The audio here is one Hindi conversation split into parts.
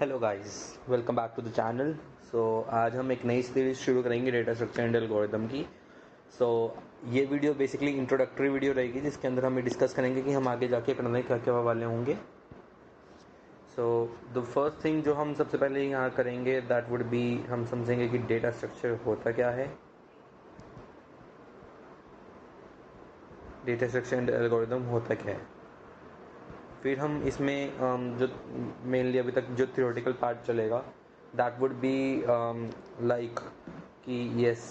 Hello guys, welcome back to the channel. आज हम एक नई सीरीज शुरू करेंगे डेटा स्ट्रक्चर एंड एल्गोरिदम की। ये वीडियो बेसिकली इंट्रोडक्टरी वीडियो रहेगी जिसके अंदर हम डिस्कस करेंगे कि हम आगे जाके पढ़ने क्या क्या वाले होंगे। द फर्स्ट थिंग जो हम सबसे पहले यहाँ करेंगे दैट वुड बी, हम समझेंगे कि डेटा स्ट्रक्चर होता क्या है, डेटा स्ट्रक्चर एंड एल्गोरिदम होता क्या है। फिर हम इसमें जो मेनली अभी तक जो थियोरेटिकल पार्ट चलेगा दैट वुड बी लाइक कि यस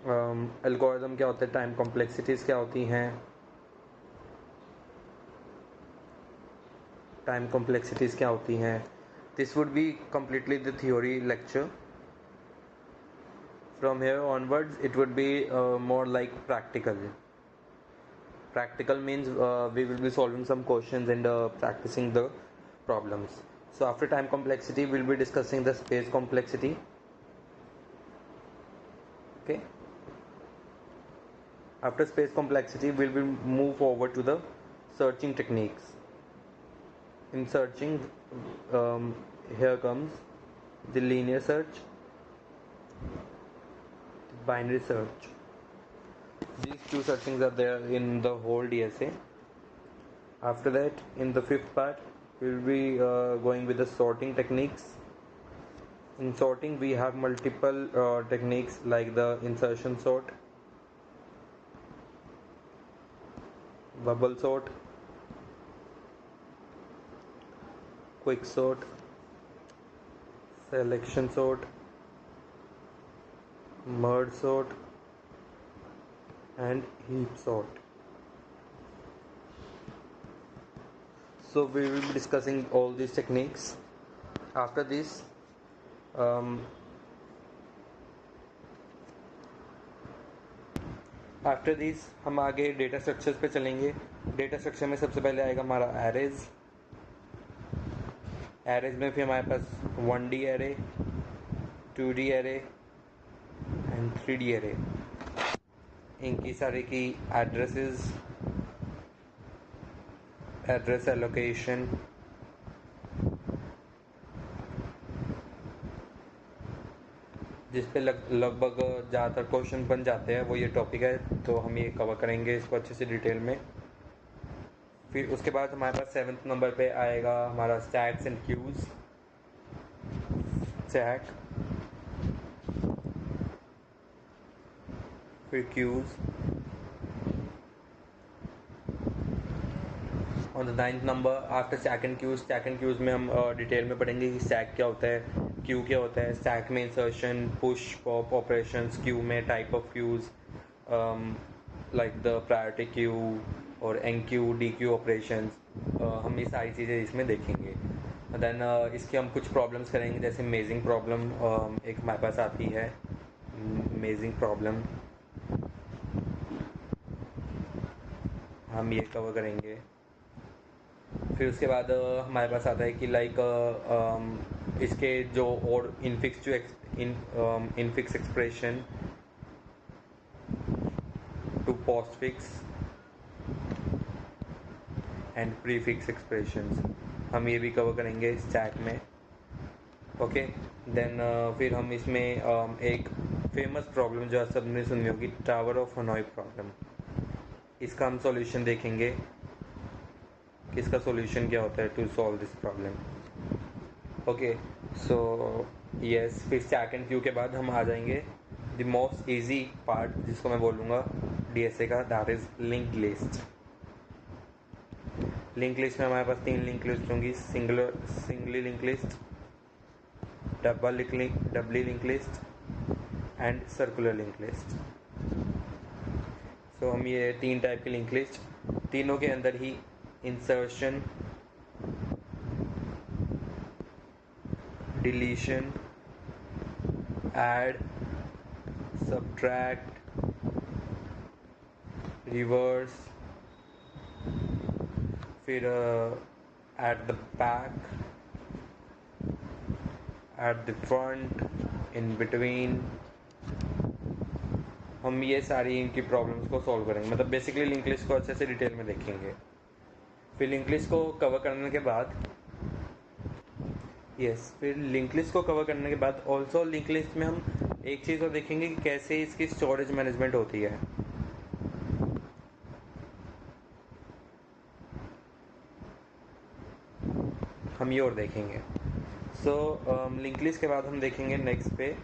एल्गोरिदम क्या होता है, टाइम कॉम्प्लेक्सिटीज़ क्या होती हैं, this would be completely the theory lecture. From here onwards it would be more like practical means we will be solving some questions and practicing the problems. So after time complexity we'll be discussing the space complexity. Okay, after space complexity we'll be move forward to the searching techniques. In searching, here comes the linear search, the binary search. These two searchings are there in the whole DSA. After that, in the fifth part, we will be going with the sorting techniques. In sorting, we have multiple techniques like the insertion sort, bubble sort, quick sort, selection sort, merge sort, and heap sort. So we will be discussing all these techniques. After this, हम आगे डेटा स्ट्रक्चर्स पे चलेंगे। डेटा स्ट्रक्चर में सबसे पहले आएगा हमारा एरेज में फिर हमारे पास 1D array, 2D array and 3D array. इनकी सारे की एड्रेस एलोकेशन, जिस पे लगभग ज़्यादातर क्वेश्चन बन जाते हैं वो ये टॉपिक है, तो हम ये कवर करेंगे इसको अच्छे से डिटेल में। फिर उसके बाद हमारे पास 7th नंबर पे आएगा हमारा स्टैक्स एंड क्यूज। स्टैक, फिर queues. On the 9th number after stack and queues में हम डिटेल में पढ़ेंगे कि स्टैक क्या होता है, क्यू क्या होता है। स्टैक में insertion, push, pop operations, queue में type of queues like the priority queue और enqueue, dequeue operations, हम ये सारी चीज़ें इसमें देखेंगे। देन इसके हम कुछ प्रॉब्लम्स करेंगे, जैसे मेजिंग प्रॉब्लम एक हमारे पास आती है, मेजिंग प्रॉब्लम हम ये कवर करेंगे। फिर उसके बाद हमारे पास आता है कि लाइक इसके जो और infix expression to postfix and prefix expressions, हम ये भी कवर करेंगे स्टैक में। ओके, देन फिर हम इसमें एक फेमस प्रॉब्लम जो सबने सुनी होगी, टावर ऑफ हनोई प्रॉब्लम, इसका हम सॉल्यूशन देखेंगे कि इसका सॉल्यूशन क्या होता है to solve this problem. Okay, so yes, फिर स्टैक एंड क्यू के बाद हम आ जाएंगे द मोस्ट इजी पार्ट जिसको मैं बोलूँगा डीएसए का, that is link list. Link list में हमारे पास 3 लिंक लिस्ट होंगी, singly link list, doubly link list and circular link list. So हम ये 3 टाइप की लिंक लिस्ट, तीनों के अंदर ही insertion, deletion, add, subtract, reverse, फिर at the back, at the front, in between, हम ये सारी इनकी प्रॉब्लम्स को सॉल्व करेंगे। मतलब बेसिकली लिंक लिस्ट को अच्छे से डिटेल में देखेंगे। फिर लिंक लिस्ट को कवर करने के बाद यस, फिर लिंक लिस्ट को कवर करने के बाद ऑल्सो लिंक लिस्ट में हम एक चीज़ और देखेंगे कि कैसे इसकी स्टोरेज मैनेजमेंट होती है। हम ये और देखेंगे। सो लिंक लिस्ट के बाद हम देखेंगे नेक्स्ट पे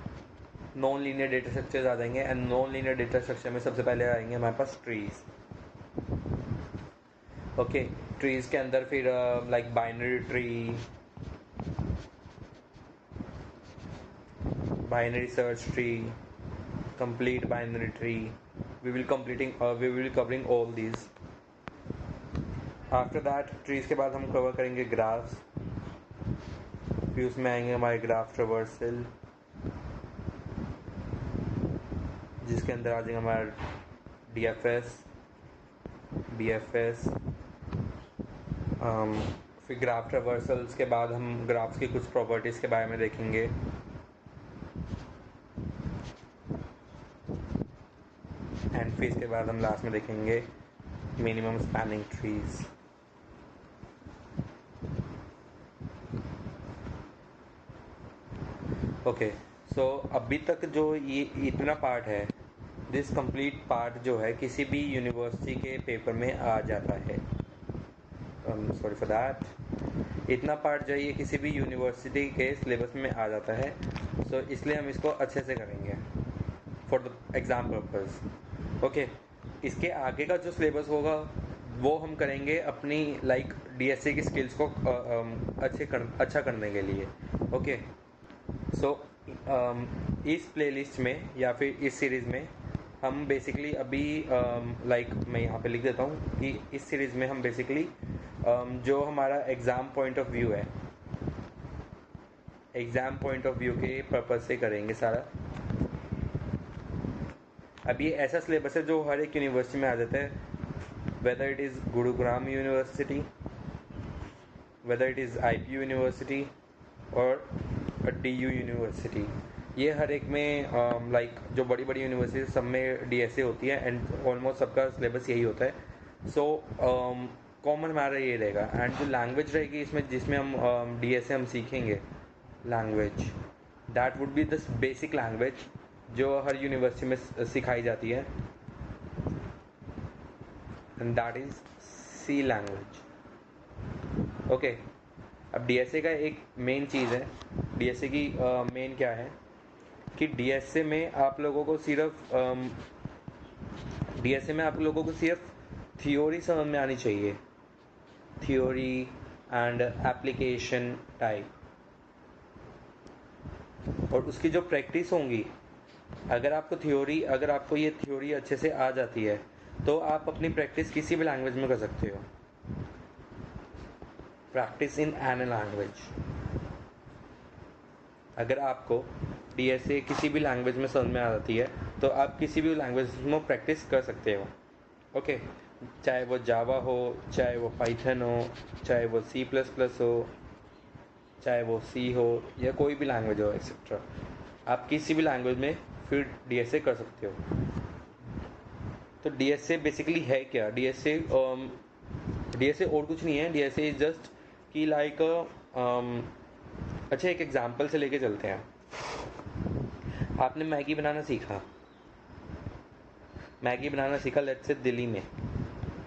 नॉन लीनियर डेटा स्ट्रक्चर्स आ जाएंगे। And non linear data structure में सबसे पहले आएंगे हमारे पास ट्रीज। ओके, ट्रीज के अंदर फिर like binary tree, binary search tree, complete binary tree. We will covering all these. After that trees के बाद हम कवर करेंगे ग्राफ्स। फिर उसमें आएंगे हमारे ग्राफ ट्रावर्सल, जिसके अंदर आ जाएगा हमारा DFS, BFS। फिर ग्राफ ट्रावर्सल्स के बाद हम ग्राफ्स की कुछ प्रॉपर्टीज़ के बारे में देखेंगे। एंड फिर इसके बाद हम लास्ट में देखेंगे मिनिमम स्पैनिंग ट्रीज। ओके, सो अभी तक जो ये इतना पार्ट है, दिस कंप्लीट पार्ट जो है किसी भी यूनिवर्सिटी के पेपर में आ जाता है। सॉरी फॉर दैट, इतना पार्ट जो है ये किसी भी यूनिवर्सिटी के सिलेबस में आ जाता है। सो इसलिए हम इसको अच्छे से करेंगे for the exam purpose. Okay, इसके आगे का जो सिलेबस होगा वो हम करेंगे अपनी लाइक DSA की स्किल्स को अच्छा करने के लिए। ओके, सो इस प्लेलिस्ट में या फिर इस सीरीज़ में हम बेसिकली अभी लाइक मैं यहाँ पे लिख देता हूँ कि इस सीरीज़ में हम बेसिकली जो हमारा एग्ज़ाम पॉइंट ऑफ व्यू है, एग्ज़ाम पॉइंट ऑफ व्यू के पर्पज़ से करेंगे सारा। अब ये ऐसा सिलेबस है जो हर एक यूनिवर्सिटी में आ जाता है, whether it is Gurugram university, whether it is IPU university और DU यूनिवर्सिटी। ये हर एक में लाइक जो बड़ी बड़ी यूनिवर्सिटी सब में DSA होती है एंड ऑलमोस्ट सबका सिलेबस यही होता है। सो कॉमन हमारा ये रहेगा। एंड जो लैंग्वेज रहेगी इसमें जिसमें हम DSA हम सीखेंगे language, that would be the basic language जो हर यूनिवर्सिटी में सिखाई जाती है, and that is C language. Okay, अब DSA का एक मेन चीज़ है, DSA की मेन क्या है कि DSA में आप लोगों को सिर्फ थियोरी समझ में आनी चाहिए, थियोरी एंड एप्लीकेशन टाइप। और उसकी जो प्रैक्टिस होंगी, अगर आपको ये थ्योरी अच्छे से आ जाती है तो आप अपनी प्रैक्टिस किसी भी लैंग्वेज में कर सकते हो। Practice in any language. अगर आपको DSA किसी भी लैंग्वेज में समझ में आ जाती है तो आप किसी भी लैंग्वेज में प्रैक्टिस कर सकते हो। ओके, चाहे वो जावा हो, चाहे वो पाइथन हो, चाहे वो C++ हो, चाहे वो C हो या कोई भी लैंग्वेज हो एक्सेट्रा, आप किसी भी लैंग्वेज में फिर DSA कर सकते हो। तो DSA बेसिकली है क्या? DSA और कुछ नहीं है। DSA इज जस्ट कि लाइक अच्छा, एक एग्जांपल से लेके चलते हैं। आपने मैगी बनाना सीखा लेट्स से दिल्ली में।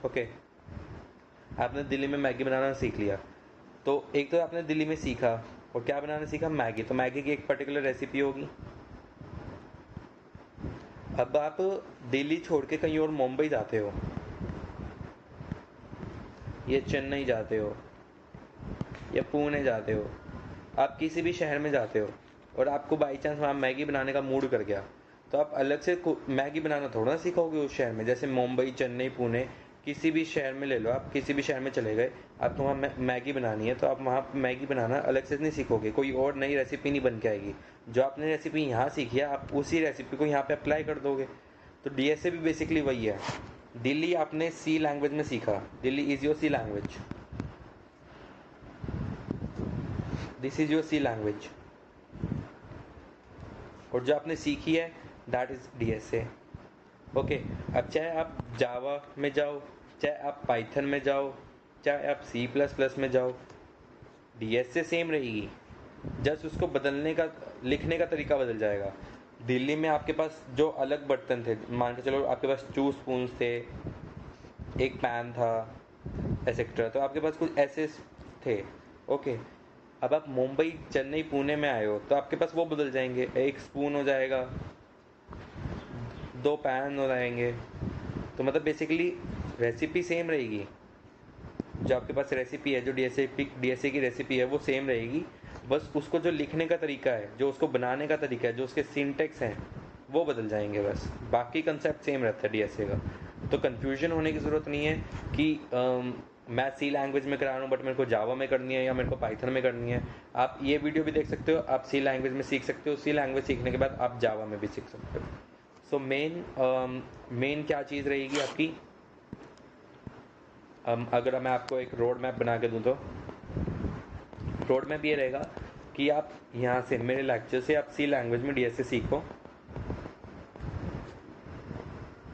ओके, आपने दिल्ली में मैगी बनाना सीख लिया। तो एक तो आपने दिल्ली में सीखा, और क्या बनाना सीखा? मैगी। तो मैगी की एक पर्टिकुलर रेसिपी होगी। अब आप दिल्ली छोड़ के कहीं और मुंबई जाते हो या चेन्नई जाते हो या पुणे जाते हो, आप किसी भी शहर में जाते हो और आपको बाई चांस वहाँ मैगी बनाने का मूड कर गया, तो आप अलग से मैगी बनाना थोड़ा ना सीखोगे उस शहर में। जैसे मुंबई, चेन्नई, पुणे, किसी भी शहर में ले लो, आप किसी भी शहर में चले गए, आपको वहाँ मैगी बनानी है तो आप वहाँ मैगी बनाना अलग से नहीं सीखोगे, कोई और नई रेसिपी नहीं बन के आएगी। जो आपने रेसिपी यहाँ सीखी है आप उसी रेसिपी को यहाँ पे अप्लाई कर दोगे। तो DSA भी बेसिकली वही है। दिल्ली आपने C लैंग्वेज में सीखा, Delhi is your C language, this is your C language. और जो आपने सीखी है दैट इज DSA। ओके, अब चाहे आप जावा में जाओ, चाहे आप पाइथन में जाओ, चाहे आप C++ में जाओ, DSA सेम रहेगी। जस्ट उसको बदलने का, लिखने का तरीका बदल जाएगा। दिल्ली में आपके पास जो अलग बर्तन थे, मान के चलो आपके पास 2 स्पून थे, एक पैन था, एक्सेट्रा, तो आपके पास कुछ ऐसे थे। ओके, अब आप मुंबई, चेन्नई, पुणे में आए हो तो आपके पास वो बदल जाएंगे, एक स्पून हो जाएगा, 2 पैन हो जाएंगे। तो मतलब बेसिकली रेसिपी सेम रहेगी, जो आपके पास रेसिपी है, जो डीएसए की रेसिपी है वो सेम रहेगी, बस उसको जो लिखने का तरीका है, जो उसको बनाने का तरीका है, जो उसके सिंटेक्स हैं वो बदल जाएंगे, बस बाकी कंसेप्ट सेम रहता है डीएसए का। तो कन्फ्यूजन होने की ज़रूरत नहीं है कि मैं सी लैंग्वेज में करा रहा हूँ बट मेरे को जावा में करनी है या मेरे को पाइथन में करनी है। आप ये वीडियो भी देख सकते हो, आप सी लैंग्वेज में सीख सकते हो, सी लैंग्वेज सीखने के बाद आप जावा में भी सीख सकते हो। सो मेन क्या चीज़ रहेगी आपकी, अगर मैं आपको एक रोड मैप बना के दूँ तो रोड मैप ये रहेगा कि आप यहाँ से मेरे लेक्चर से आप सी लैंग्वेज में डीएसए सीखो।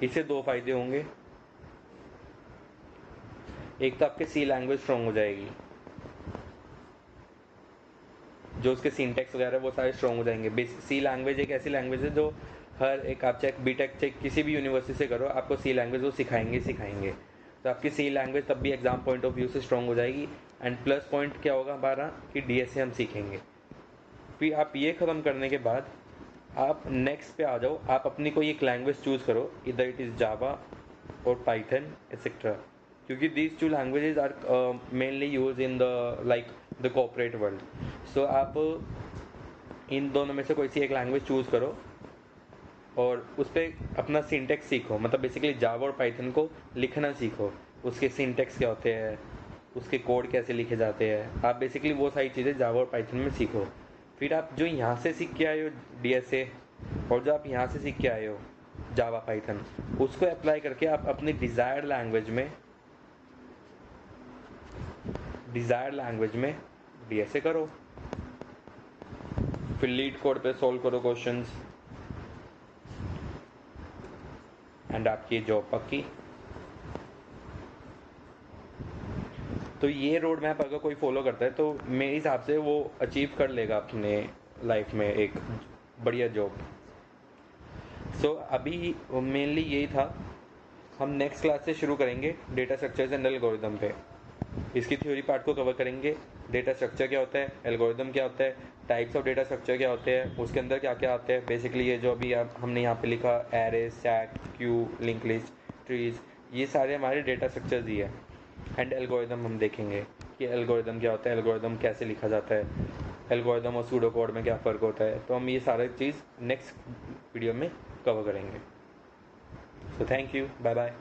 इससे 2 फायदे होंगे, एक तो आपके सी लैंग्वेज स्ट्रॉन्ग हो जाएगी, जो उसके सिंटेक्स वगैरह वो सारे स्ट्रॉन्ग हो जाएंगे। सी लैंग्वेज एक ऐसी लैंग्वेज है जो हर एक, आप चाहे बीटेक चाहे किसी भी यूनिवर्सिटी से करो, आपको सी लैंग्वेज वो सिखाएंगे। तो आपकी सी लैंग्वेज तब भी एग्जाम पॉइंट ऑफ व्यू से स्ट्रॉन्ग हो जाएगी। एंड प्लस पॉइंट क्या होगा हमारा कि डीएसए हम सीखेंगे। फिर आप ये ख़त्म करने के बाद आप नेक्स्ट पे आ जाओ, आप अपनी कोई एक लैंग्वेज चूज़ करो, इधर इट इज़ जावा और पाइथन एक्सेट्रा, क्योंकि these 2 languages are mainly use in the like the corporate world. So आप इन दोनों में से कोई सी एक लैंग्वेज चूज़ करो और उस पर अपना सिंटेक्स सीखो, मतलब बेसिकली जावा और पाइथन को लिखना सीखो, उसके सिंटेक्स क्या होते हैं, उसके कोड कैसे लिखे जाते हैं, आप बेसिकली वो सारी चीज़ें जावा और पाइथन में सीखो। फिर आप जो यहाँ से सीख के आए हो डीएसए, और जो आप यहाँ से सीख के आए हो जावा पाइथन, उसको अप्लाई करके आप अपनी डिज़ायर्ड लैंग्वेज में डीएसए करो, फिर लीड कोड पे सॉल्व करो क्वेश्चंस, एंड आपकी जॉब पक्की। तो ये रोड मैप अगर कोई फॉलो करता है तो मेरे हिसाब से वो अचीव कर लेगा अपने लाइफ में एक बढ़िया जॉब। सो अभी मेनली यही था। हम नेक्स्ट क्लास से शुरू करेंगे डेटा स्ट्रक्चर्स एंड एल्गोरिदम पे। इसकी थ्योरी पार्ट को कवर करेंगे, डेटा स्ट्रक्चर क्या होता है, एल्गोरिदम क्या होता है, टाइप्स ऑफ डेटा स्ट्रक्चर क्या होते हैं, उसके अंदर क्या क्या आते हैं, बेसिकली ये जो अभी हमने यहाँ पे लिखा array, stack, Q, link list, trees, ये सारे हमारे डेटा स्ट्रक्चर्स ही है। एंड एल्गोरिदम हम देखेंगे कि एल्गोरिदम क्या होता है, एल्गोरिदम कैसे लिखा जाता है, एल्गोरिदम और सूडो कोड में क्या फ़र्क होता है। तो हम ये सारी चीज़ नेक्स्ट वीडियो में कवर करेंगे। So thank you, bye bye.